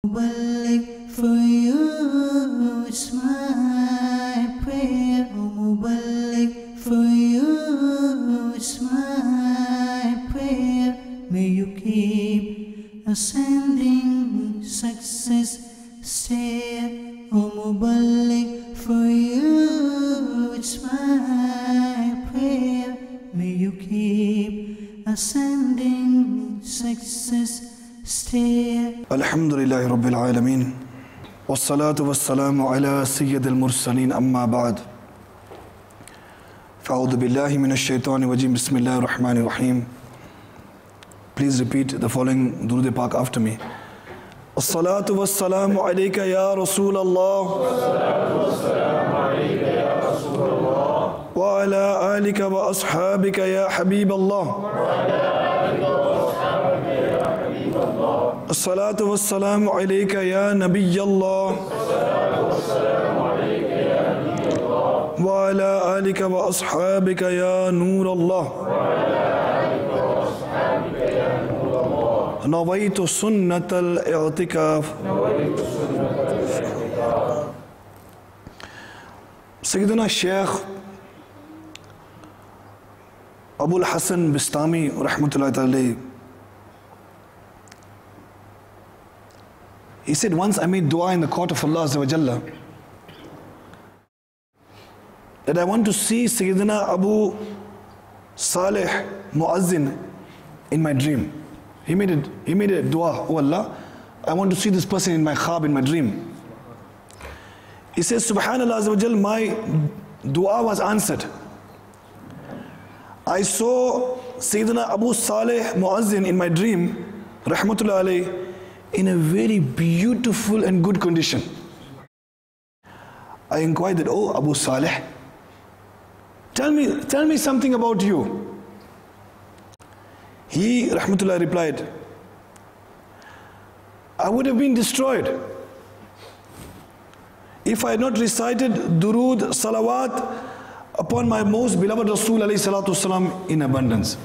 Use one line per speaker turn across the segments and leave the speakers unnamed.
Mubarak for you, it's my prayer. Oh, Mubarak for you, it's my prayer. May you keep ascending success stair. Oh, Mubarak for you, it's my prayer. May you keep ascending success stair.
Alhamdulillahi Rabbil Alameen. Wassalatu wassalamu ala Sayyid al-Mursaleen amma ba'd. Fa'udhu billahi minash shaitani wajim. Bismillahir Rahmanir Rahim. Please repeat the following Durud Pak after me. As-salatu wassalamu alayka ya Rasul Allah. As-salatu wassalamu alayka ya Rasul Allah. Wa ala alika wa ashabika ya Habib Allah. الصلاة والسلام عليك يا نبي الله وعلى آلك وأصحابك يا نور الله نويت سنة الاعتكاف. سيدنا الشيخ أبو الحسن بستامي رحمة الله عليه, he said, once I made dua in the court of Allah Azza wa Jalla that I want to see Sayyidina Abu Salih Muazzin in my dream. He made a dua, oh Allah, I want to see this person in my khab, in my dream. He says, Subhanallah Azza wa Jalla, my dua was answered. I saw Sayyidina Abu Salih Muazzin in my dream, Rahmatullah alayhi, in a very beautiful and good condition. I inquired that, oh Abu Salih, tell me something about you. He, Rahmatullah, replied, I would have been destroyed if I had not recited durood, salawat upon my most beloved Rasul alayhi salatu wasalam in abundance.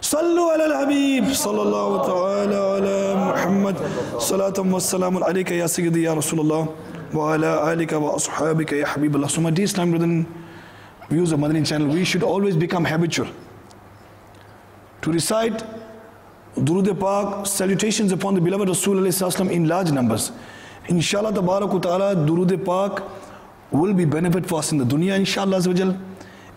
صلوا على الحبيب صلى الله تعالى على محمد صلاة والسلام عليك يا سيدي يا رسول الله وعلى آلك وأصحابك يا حبيب الله. So my dear Islam brethren, viewers of Madani Channel, we should always become habitual to recite Durood Pak, salutations upon the beloved Rasul alayhi salatu in large numbers. Inshallah tabarak wa ta'ala, Durood Pak will be benefit for us in the dunya, inshallah azza wa jal,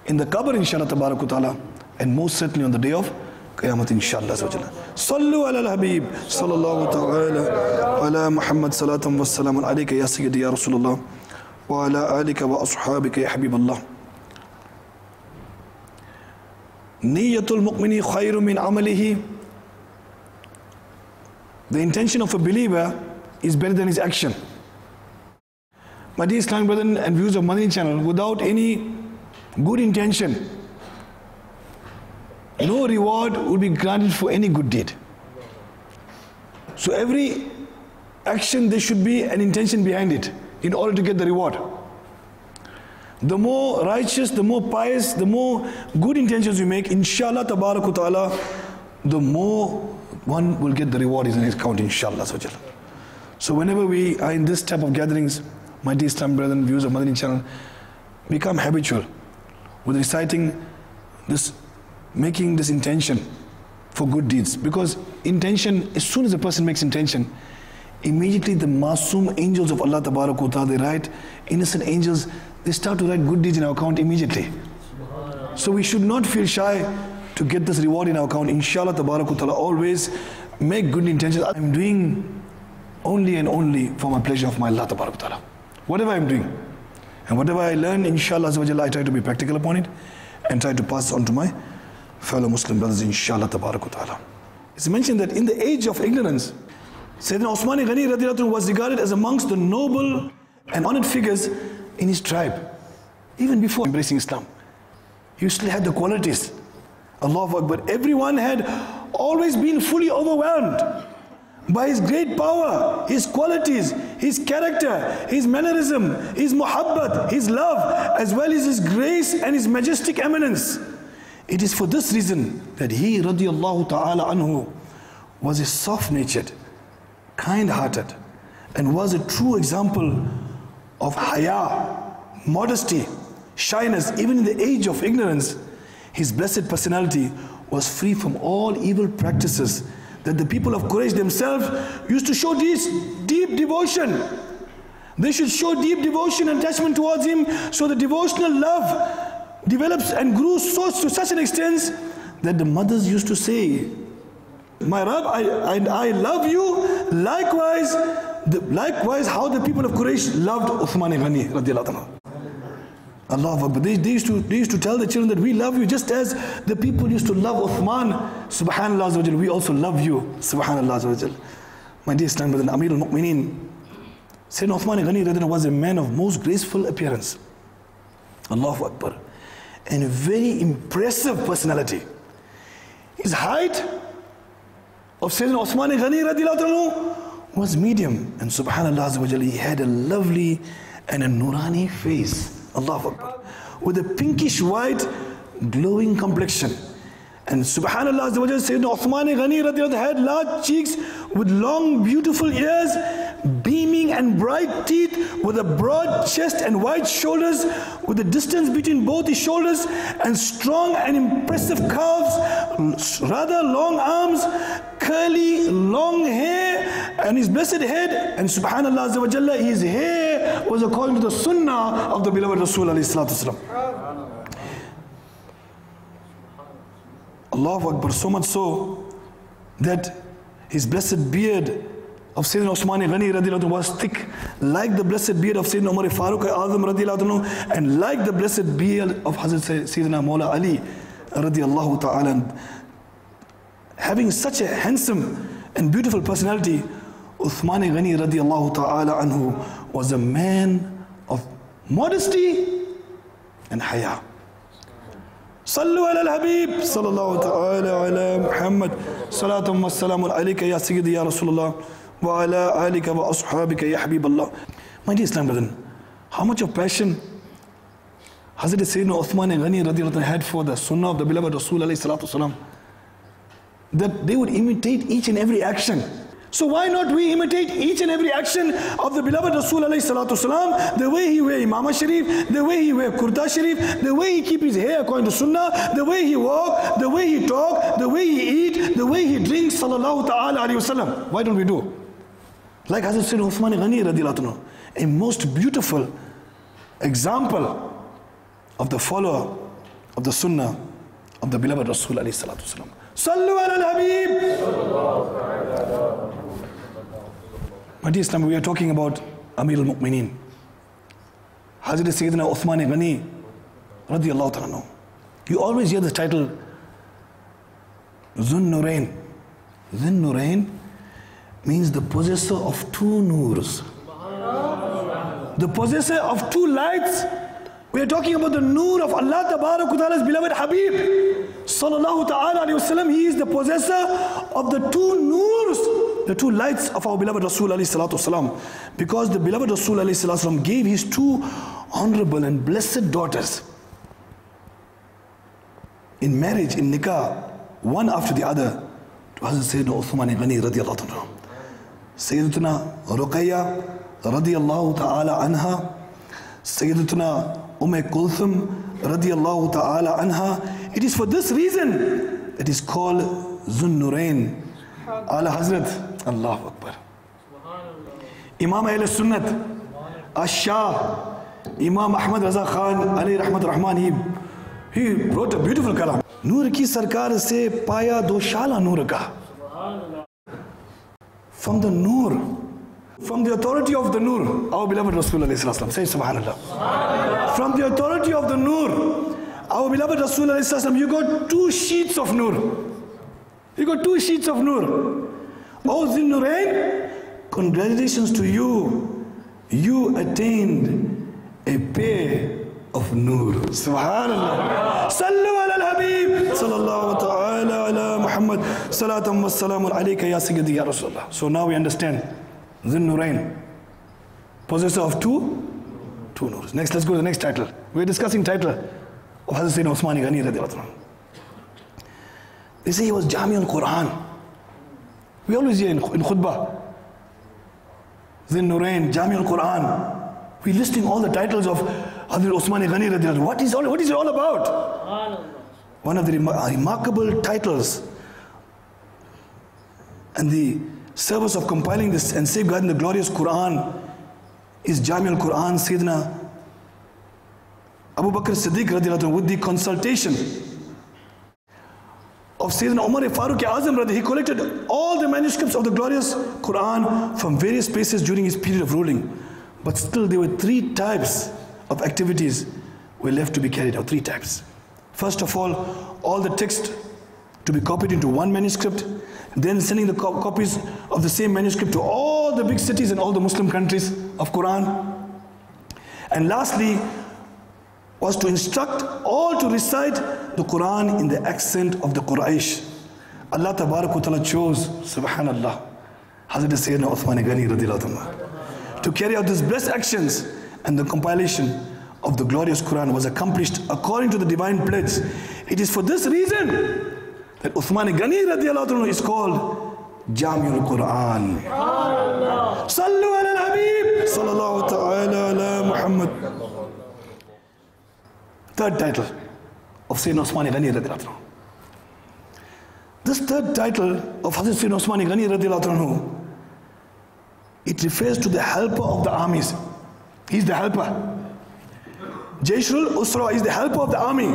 in the qabr, inshallah tabarak wa ta'ala, and most certainly on the day of قيامة إن شاء الله عز وجل. صلوا على الحبيب صلى الله تعالى على محمد صلاة والسلام عليك يا سيدي يا رسول الله وعلى آلك وأصحابك يا حبيب الله. نية المؤمن خير من عمله. The intention of a believer is better than his action. My dear Islamic brethren and viewers of Madani Channel, without any good intention, no reward will be granted for any good deed. So every action, there should be an intention behind it in order to get the reward. The more righteous, the more pious, the more good intentions you make, inshallah tabarak wa ta'ala, the more one will get the reward in his account, inshallah. So whenever we are in this type of gatherings, my dear Islam brethren, viewers of Madani Channel, become habitual with reciting this, making this intention for good deeds. Because intention, as soon as a person makes intention, immediately the masoom angels of Allah tabarak wa ta'ala, they write, innocent angels, they start to write good deeds in our account immediately. So we should not feel shy to get this reward in our account. Inshallah tabarak wa ta'ala, always make good intentions. I'm doing only and only for my pleasure of my Allah tabarak wa ta'ala. Whatever I'm doing and whatever I learn, inshallah I try to be practical upon it and try to pass it on to my fellow Muslim brothers, inshallah tabarak wa ta'ala. It's mentioned that in the age of ignorance, Sayyidina Osman Ghani radiallahu anhu was regarded as amongst the noble and honored figures in his tribe. Even before embracing Islam, he still had the qualities. Allahu Akbar. Everyone had always been fully overwhelmed by his great power, his qualities, his character, his mannerism, his muhabbat, his love, as well as his grace and his majestic eminence. It is for this reason that he radiallahu ta'ala anhu was a soft-natured, kind-hearted, and was a true example of haya, modesty, shyness, even in the age of ignorance. His blessed personality was free from all evil practices that the people of Quraysh themselves used to show this deep devotion. They should show deep devotion and attachment towards him, so the devotional love develops and grew to such an extent that the mothers used to say, "My Rabb, I love you." Likewise, how the people of Quraysh loved Uthman Ghani radiallahu anhu. Allahu Akbar. They used to tell the children that we love you just as the people used to love Uthman. Subhanallah azza wa jal, we also love you. Subhanallah azza wa jal. My dear Islam brother, Amir al-Mu'mineen, Sayyidina Uthman Ghani radiallahu anhu was a man of most graceful appearance. Allahu Akbar. And a very impressive personality. His height of Sayyidina Uthman Ghani radiallahu anhu was medium. And subhanallah azza wa jal, he had a lovely and a nurani face. Allahu Akbar. With a pinkish white glowing complexion. And subhanallah azza wa jal, Sayyidina Uthman Ghani radiallahu anhu had large cheeks with long beautiful ears, beaming and bright teeth, with a broad chest and wide shoulders, with the distance between both his shoulders, and strong and impressive calves, rather long arms, curly long hair, and his blessed head. And subhanallah azza wa jalla, his hair was according to the sunnah of the beloved Rasul alayhi salatu wasalam. Allahu Akbar. So much so that his blessed beard of Sayyidina Uthman Ghani radiallahu anhu was thick, like the blessed beard of Sayyidina Umar Farooq Azam radiallahu anhu, and like the blessed beard of Hazrat Sayyidina Mawla Ali radiallahu ta'ala. Having such a handsome and beautiful personality, Uthman Ghani radiallahu ta'ala anhu was a man of modesty and haya. Sallu ala al-Habib sallallahu ta'ala ala Muhammad salatum wa salamun alayka ya Sayyidi ya Rasulullah wa ala alika wa ashabika ya Habib Allah. My dear Islam brethren, how much of passion Hazrat Sayyidina Uthman Ghani radiallahu anhu had for the sunnah of the beloved Rasul alayhi salatu wasalam, that they would imitate each and every action. So why not we imitate each and every action of the beloved Rasul alayhi salatu wasalam, the way he wear imamah sharif, the way he wear kurta sharif, the way he keep his hair according to sunnah, the way he walk, the way he talk, the way he eat, the way he drinks, sallallahu ta'ala alayhi wasallam. Why don't we do? Like Hazrat Sayyidina Uthman Ghani radiallahu anhu, a most beautiful example of the follower of the sunnah of the beloved Rasul alayhi salatu wasalam. Sallu ala al-Habib. My dear Islam, we are talking about Amir al-Mu'mineen, Hazrat Sayyidina Uthman Ghani radiallahu ta'ala. You always hear the title Zun Nurain. Zun Nurain means the possessor of two noors. The possessor of two lights. We are talking about the noor of Allah Tabarak wa Ta'ala's beloved Habib sallallahu ta'ala alayhi wasallam. He is the possessor of the two noors, the two lights of our beloved Rasul alayhi salatu wasalam. Because the beloved Rasul alayhi salatu wasalam gave his two honorable and blessed daughters in marriage, in nikah, one after the other, to Hazrat Sayyidina Uthman Ghani radiallahu anhu. Sayyidatuna Ruqayya radiallahu ta'ala anha, Sayyidatuna Kulthum radiallahu ta'ala anha. It is for this reason it is called Zun Nurain. Ala Hazrat, Allahu Akbar. Imam Ahl Sunnat, Ash-Shah, Imam Ahmad Raza Khan alayhi rahmat rahman, he wrote a beautiful kalam. Noor ki sarkar se paya doshala noor ka. From the noor, from the authority of the noor, our beloved Rasul alayhi salatu wasalam. Say subhanallah. From the authority of the noor, our beloved Rasul alayhi salatu wasalam, you got two sheets of noor. You got two sheets of noor. Oh Zin Nurain, congratulations to you. You attained a pair of noor. Subhanallah. Sallu ala al-Habib sallallahu ta'ala ala Muhammad salatam wa salamun alayka ya Sayyidi ya Rasulullah. So now we understand Zin Nurain, possessor of two noors. Next, let's go to the next title. We're discussing title of Hazrat Sayyidina Uthman Ghani radiallahu anhu. They say he was Jami al-Quran. We always hear in khutbah Zin Nurain, Jami al-Quran. We're listing all the titles of Hazrat Usmani Ghani radiallahu anhu. What is it all about? One of the remarkable titles and the service of compiling this and safeguarding the glorious Quran is Jami al-Quran, Sayyidina Abu Bakr Siddiq radiallahu anhu, with the consultation of Sayyidina Umar Farooq Azam radiallahu. He collected all the manuscripts of the glorious Quran from various places during his period of ruling. But still there were 3 types of activities were left to be carried out. 3 types. First of all the text to be copied into one manuscript, then sending the copies of the same manuscript to all the big cities and all the Muslim countries of Quran. And lastly was to instruct all to recite the Quran in the accent of the Quraysh. Allah Tabarak wa Ta'ala chose, subhanallah, Hazrat Sayyidina Uthman Ghani radiallahu anhu, to carry out these blessed actions, and the compilation of the glorious Quran was accomplished according to the divine pledge. It is for this reason that Uthman Ghani radiallahu anhu is called Jami'ul Quran. Sallu ala al-Habib sallallahu ta'ala ala Muhammad. Third title of Sayyidina Uthman Ghani radiallahu anhu. This third title of Hazrat Sayyidina Uthman Ghani radiallahu anhu, it refers to the helper of the armies. He's the helper. Jayshul Usra is the helper of the army.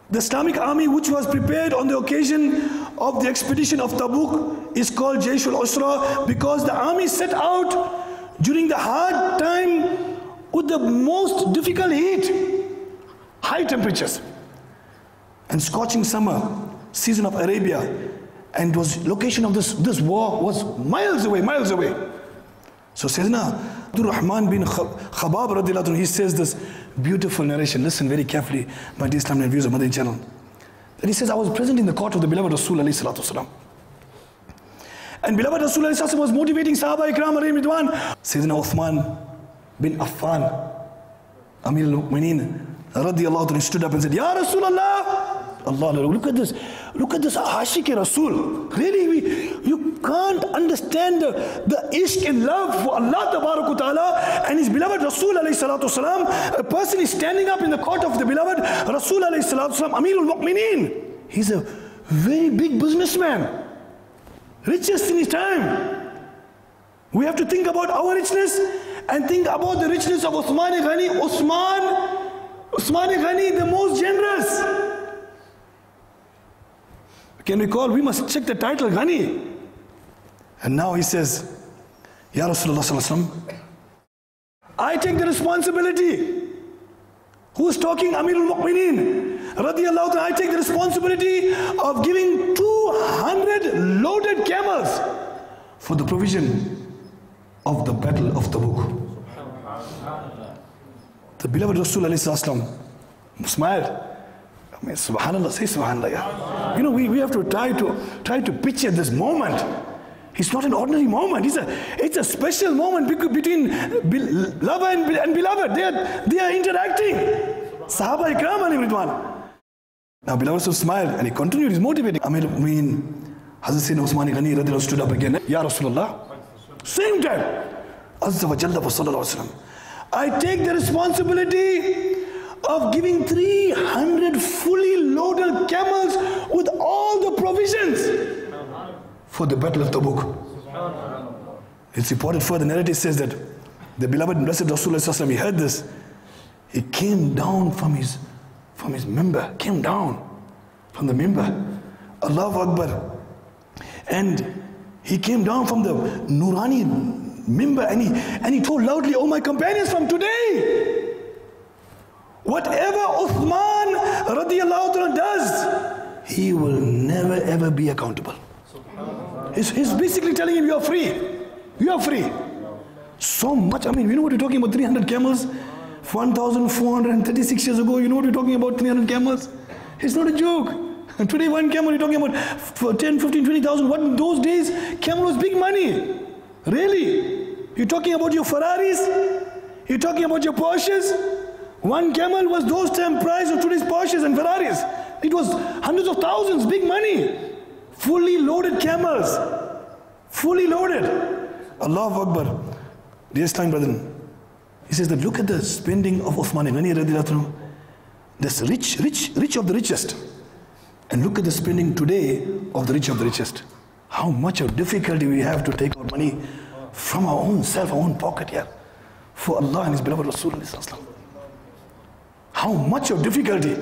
The Islamic army which was prepared on the occasion of the expedition of Tabuk is called Jayshul Usra because the army set out during the hard time with the most difficult heat, high temperatures and scorching summer season of Arabia, and was location of this war was miles away. So Sayyidina Abdul Rahman bin Khabab radiallahu anhu, he says this beautiful narration. Listen very carefully, my dear Islamic viewers of Madani Channel. That he says, I was present in the court of the beloved Rasul alayhi salatu wasalam. And beloved Rasul alayhi salatu wasalam was motivating Sahaba Ikram alayhi ridwan. Sayyidina Uthman bin Affan, Amir al-Mu'mineen radiallahu anhu, stood up and said, Ya Rasulallah, Allah, look at this Ashik Rasul. Really, you can't understand the ishq and love for Allah Tabarak Ta'ala and His beloved Rasul alayhi salatu wasalam. A person is standing up in the court of the beloved Rasul alayhi salatu wasalam, Amir al-Mu'mineen. He's a very big businessman, richest in his time. We have to think about our richness and think about the richness of Uthman Ghani. Uthman Ghani, the most generous. Can we call? We must check the title, Ghani. And now he says, Ya Rasulullah sallallahu alaihi wasallam, I take the responsibility. Who's talking? Amir al-Mu'mineen radiyallahu ta'ala. I take the responsibility of giving 200 loaded camels for the provision of the battle of Tabuk. The beloved Rasul alayhi sallam smiled. I mean, subhanallah, say subhanallah. Yeah. You know, we have to try to picture this moment. It's not an ordinary moment. It's a special moment between lover and beloved. They are interacting. Sahaba Ikram alayhi ridwan. Now beloved Rasul smiled and he continued. He's motivating. Amir al-Mu'mineen Hazrat Sayyidina Uthman Ghani radiallahu stood up again. Ya Rasulullah. Same time. Azza wa Jalla wa sallallahu alayhi wa sallam. I take the responsibility of giving 300 fully loaded camels with all the provisions for the battle of Tabuk. It's reported further, narrative says that the beloved and blessed Rasulullah, he heard this. He came down from his member, came down from the member. Allahu Akbar. And he came down from the Nurani member and he told loudly, oh my companions, from today, whatever Uthman radiallahu ta'ala does, he will never ever be accountable. He's basically telling him, you are free. You are free. So much, I mean, you know what we're talking about, 300 camels? 1,436 years ago, you know what we're talking about, 300 camels? It's not a joke. And today one camel, you're talking about for 10, 15, 20,000. What in those days, camel was big money. Really? You're talking about your Ferraris? You're talking about your Porsches? One camel was those time price of today's Porsches and Ferraris. It was hundreds of thousands, big money. Fully loaded camels. Fully loaded. Allahu Akbar. Dear Islamic brethren, he says that look at the spending of Uthman Ghani radiallahu anhu, this rich of the richest. And look at the spending today of the rich of the richest. How much of difficulty we have to take our money from our own self, our own pocket here, for Allah and His beloved Rasulullah. How much of difficulty.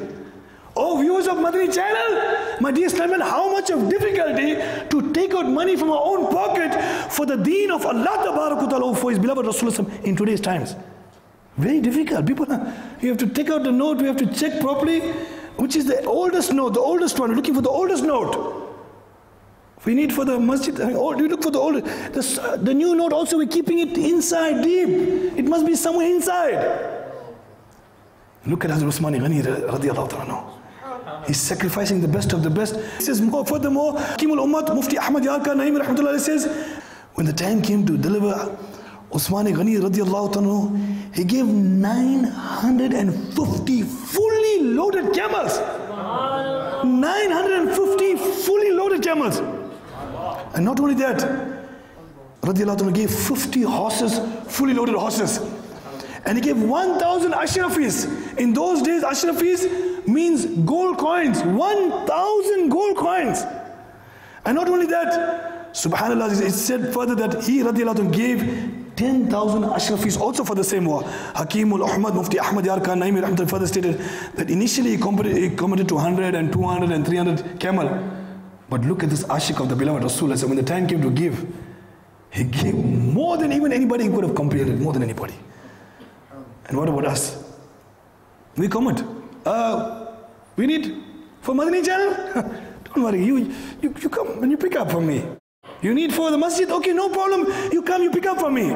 Oh, viewers of Madani Channel, my dear Islamic, how much of difficulty to take out money from our own pocket for the deen of Allah Ta'ala, for His beloved Rasulullah in today's times. Very difficult. People, you have to take out the note, we have to check properly, which is the oldest note, the oldest one, looking for the oldest note. We need for the masjid, we look for the oldest. The new note also, we're keeping it inside, deep. It must be somewhere inside. Look at Hazrat Uthman Ghani radiallahu ta'ala. He's sacrificing the best of the best. He says, furthermore, Qimul Ummat, Mufti Ahmad Yarka Naim rahmatullah says, when the time came to deliver Uthman Ghani radiallahu ta'ala, he gave 950 fully loaded camels. 950 fully loaded camels. And not only that, radiallahu ta'ala gave 50 horses, fully loaded horses. And he gave 1,000 ashrafis. In those days, ashrafis means gold coins. 1,000 gold coins. And not only that, subhanallah, it said further that he, radiallahu anhu, gave 10,000 ashrafis also for the same war. Hakimul Ahmad, Mufti Ahmad Yarka Naimi rahmatullah further stated that initially he committed to 100 and 200 and 300 camel. But look at this ashik of the beloved Rasulullah. So when the time came to give, he gave more than even anybody could have comprehended, more than anybody. And what about us? We comment. We need for Madani Channel? Don't worry, you come and you pick up from me. You need for the masjid? Okay, no problem. You come, you pick up from me.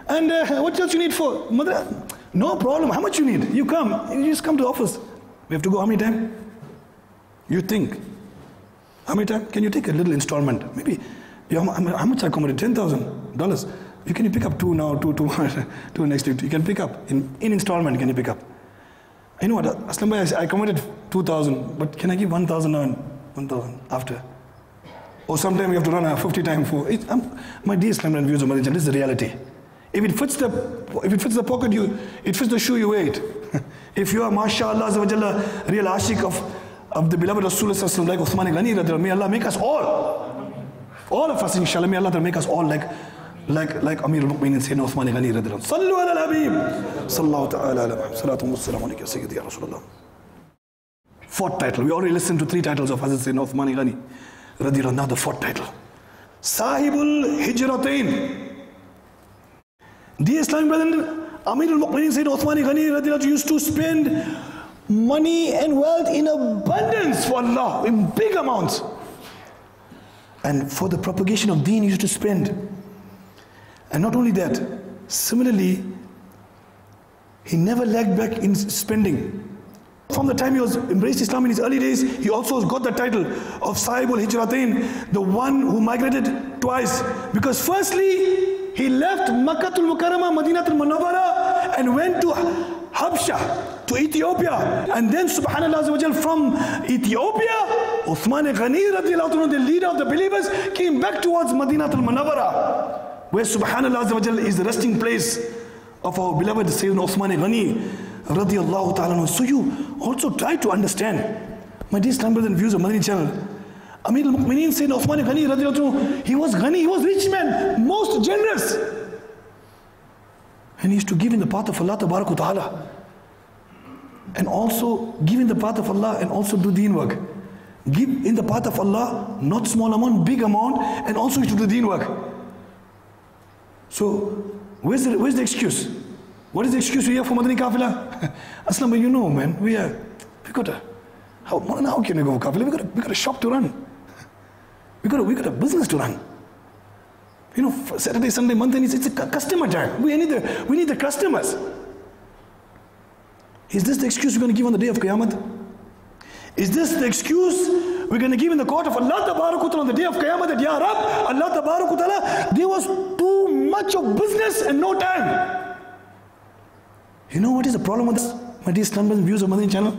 And what else you need for Madani? No problem. How much you need? You come. You just come to the office. We have to go how many times? You think. How many times? Can you take a little installment? Maybe. How much I committed? $10,000. You can pick up two now, two next week. You can pick up in installment. Can you pick up? You know what, Aslam Bhai, I committed 2,000, but can I give 1,000 now and 1,000 after? Or sometime you have to run 50 times for it. My dear Islam and views of Madani Channel, this is the reality. If it fits the pocket, it fits the shoe, you wear it. If you are, mashallah, real ashik of the beloved Rasulullah like Uthman Ghani, may Allah make us all of us, inshallah, may Allah make us all like Amir al-Mu'minin Sayyidina Uthman Ghani radiallahu anhu. Sallu ala al-Habib. Sallallahu ta'ala ala Muhammad. Salatu wa salamu alayka Sayyidi ya Rasulullah. Fourth title. We already listened to 3 titles of Hazrat Sayyidina Uthman Ghani radiallahu anhu. Now the 4th title. Sahibul Hijratain. Dear Islamic brethren, Amir al-Mu'minin Sayyidina Uthman Ghani radiallahu anhu used to spend money and wealth in abundance for Allah, in big amounts. And for the propagation of deen, he used to spend. And not only that, similarly, he never lagged back in spending. From the time he was embraced Islam in his early days, he also got the title of Sahibul Hijratain, the one who migrated twice. Because firstly, he left Makkatul Mukarramah, Madinatul Munawwara, and went to Habsha, to Ethiopia. And then, subhanallah, from Ethiopia, Uthman Ghani, the leader of the believers, came back towards Madinatul Munawwara, where subhanallah is the resting place of our beloved Sayyidina Uthman Ghani radiallahu ta'ala. So you also try to understand, my dear Islam brothers and viewers of Madani Channel, Amir al-Mu'minin Sayyidina Uthman Ghani radiallahu ta'ala, he was Ghani, he was rich man, most generous. And he used to give in the path of Allah ta'ala. And also give in the path of Allah and also do deen work. Give in the path of Allah, not small amount, big amount, and also to do deen work. So, where's the excuse? What is the excuse we have for Madani Kafila? Aslam, you know, man, we got a, how can we go for Kafila? We got a shop to run. We got a business to run. You know, Saturday, Sunday, month, and it's a customer time. We need the customers. Is this the excuse we're going to give on the day of Qiyamah? Is this the excuse we're going to give in the court of Allah Ta'ala on the day of Qiyamah that, Ya Rab, Allah Ta'ala, there was too much of business and no time. You know what is the problem with this? My dear Islam and viewers of Madani Channel?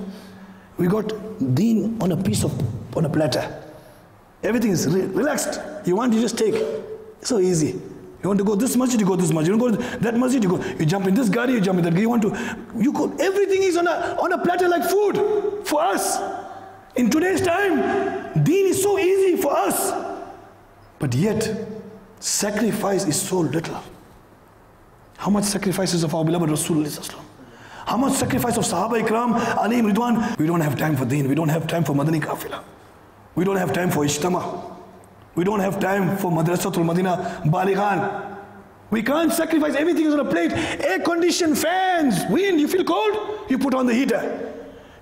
We got deen on a platter. Everything is relaxed. You want, you just take. It's so easy. You want to go this masjid, you go this masjid. You want to go that masjid, you jump in this gari, you jump in that gari. You go, everything is on a platter like food for us. In today's time, deen is so easy for us. But yet, sacrifice is so little. How much sacrifices of our beloved Rasulullah? How much sacrifice of Sahaba Ikram, alayhim Ridwan? We don't have time for deen. We don't have time for Madani Kafila. We don't have time for Ijtama. We don't have time for Madrasatul Madina Balighan. We can't sacrifice. Everything is on a plate. Air-conditioned fans. Wind, you feel cold? You put on the heater.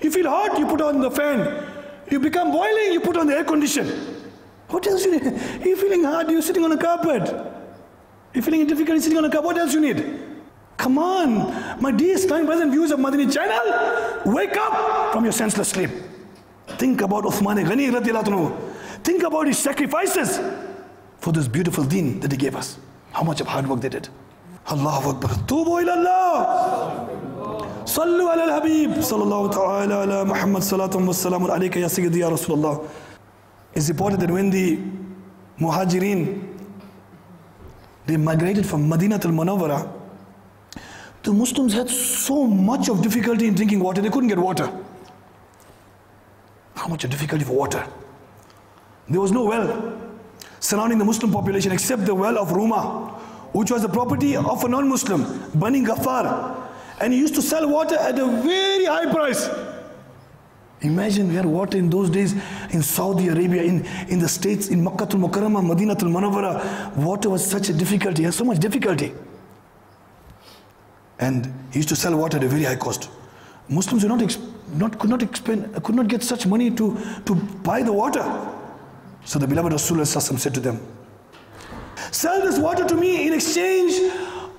You feel hot? You put on the fan. You become boiling? You put on the air condition. What else you need? You're feeling hard? You're sitting on a carpet. You're feeling difficult? Sitting on a carpet. What else you need? Come on, my dear Islamic brothers and viewers of Madani Channel, wake up from your senseless sleep. Think about Uthman Ghani radiallahu anhu. Think about his sacrifices for this beautiful deen that he gave us. How much of hard work they did. Allahu Akbar. Tubu ila Allah. Sallu ala al-Habib. Sallallahu ta'ala ala Muhammad salatum wa salamun alayka ya Sayyidi ya Rasulullah. It's reported that when the Muhajirin, they migrated from Madinah al-Munawwara, the Muslims had so much of difficulty in drinking water, they couldn't get water. How much of difficulty for water? There was no well surrounding the Muslim population except the well of Ruma, which was the property of a non-Muslim, Bani Ghaffar. And he used to sell water at a very high price. Imagine we had water in those days in Saudi Arabia, in the States, in Makkah al-Mukarramah, Madinah al-Munawwara. Water was such a difficulty, had so much difficulty. And he used to sell water at a very high cost. Muslims could not get such money to buy the water. So the beloved Rasulullah said to them, sell this water to me in exchange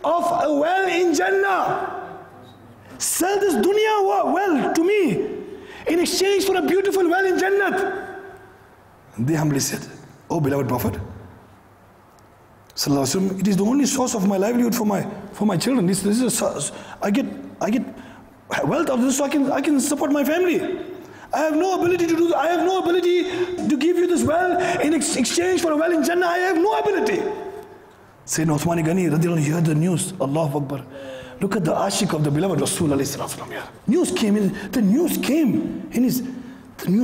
of a well in Jannah. Sell this dunya well to me in exchange for a beautiful well in Jannat. And they humbly said, oh beloved Prophet, Sallallahu Alaihi Wasallam, it is the only source of my livelihood for my children. This is I get wealth out of this so I can support my family. I have no ability to do that. I have no ability to give you this well in exchange for a well in Jannah. I have no ability. Sayyidina Uthman Ghani radiallahu anhu heard the news. Allahu Akbar. Look at the ashik of the beloved Rasul alayhi salatu. News came in. The news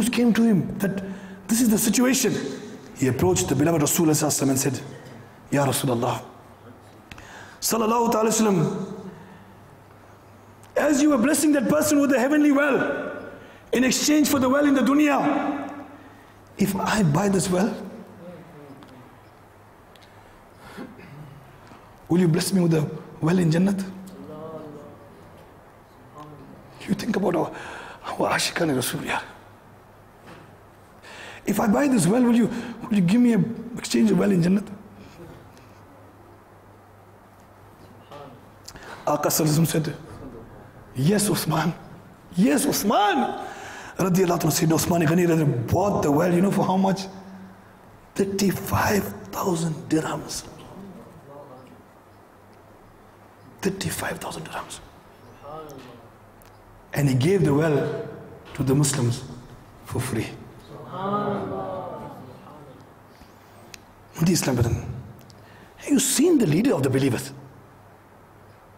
came to him that this is the situation. He approached the beloved Rasul alayhi salatu and said, Ya Rasulullah, sallallahu ta'ala sallam, as you were blessing that person with the heavenly well, in exchange for the well in the dunya, if I buy this well, will you bless me with the well in Jannat? You think about our Ashikan Rasul. If I buy this well, will you give me an exchange of well in Jannat? Aqā Sallallahu said, yes, Uthman. Yes, Uthman. Radiallahu anhu said, Uthman Ghani bought the well, you know for how much? 35,000 dirhams. 35,000 dirhams. And he gave the well to the Muslims for free. Islam, have you seen the leader of the believers?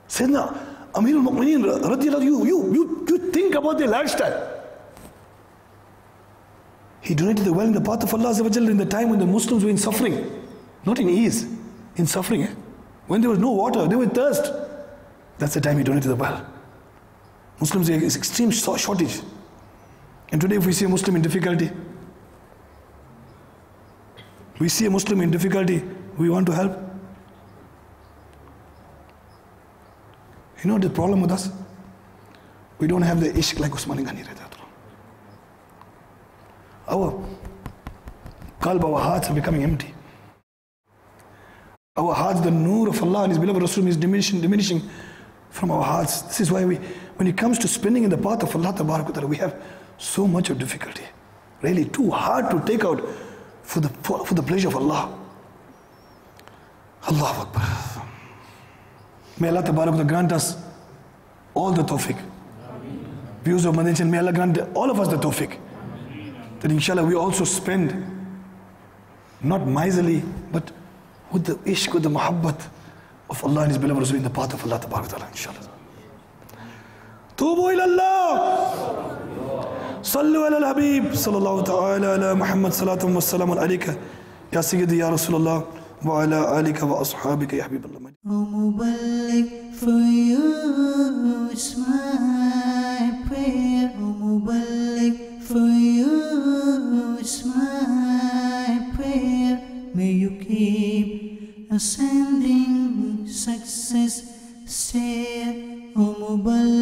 Sayyidina Amirul Mu'mineen radiallahu, you think about their lifestyle. He donated the well in the path of Allah in the time when the Muslims were in suffering, not in ease, in suffering. When there was no water, they were thirst. That's the time he donated the well. Muslims, there is extreme shortage. And today if we see a Muslim in difficulty, we want to help. You know the problem with us? We don't have the ishq like Uthman Ghani. Our qalb, our hearts are becoming empty. Our hearts, the nur of Allah and His beloved Rasul is diminishing from our hearts. This is why when it comes to spending in the path of Allah Ta'ala, we have so much of difficulty. Really too hard to take out for the pleasure of Allah. Allahu Akbar. May Allah Ta'ala grant us all the tawfiq. Views of Madani Channel, may Allah grant all of us the tawfiq. That inshallah we also spend, not miserly, but with the ishq, with the muhabbat of Allah and His beloved Rasul in the path of Allah Tabarak wa Ta'ala, inshallah. Tubu ila Allah. Sallu ala al-Habib. Sallallahu ta'ala ala Muhammad salatan wa salamun alayka. Ya Sayyidi ya Rasulullah. Wa ala alika wa ashabika ya Habib Allah.
Mubarak for you is my prayer. Mubarak for you is my prayer. May you keep ascending success stair. Mubarak